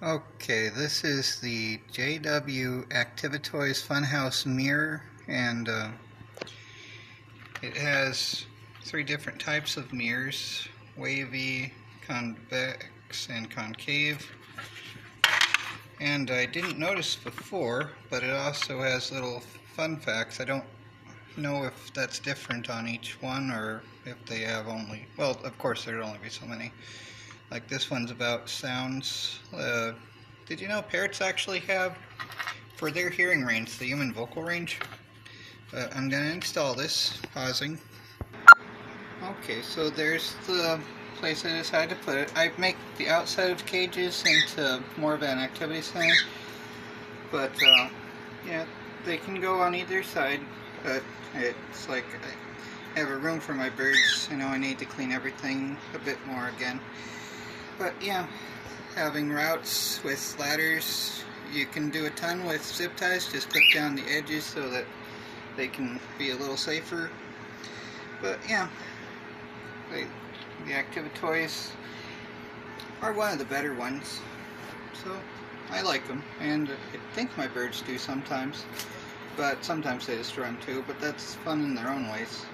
Okay, this is the JW Activitoys Funhouse mirror, and it has three different types of mirrors: wavy, convex, and concave. And I didn't notice before, but it also has little fun facts. I don't know if that's different on each one or if they have only, well, of course there'd only be so many. Like this one's about sounds. Did you know parrots actually have, for their hearing range, the human vocal range? I'm going to install this, pausing. Okay, so there's the place I decided to put it. I make the outside of cages into more of an activity center, but yeah, they can go on either side, but it's like I have a room for my birds. I know I need to clean everything a bit more again. But yeah, having routes with ladders, you can do a ton with zip ties. Just clip down the edges so that they can be a little safer. But yeah, the Activitoys are one of the better ones, so I like them, and I think my birds do sometimes, but sometimes they destroy them too, but that's fun in their own ways.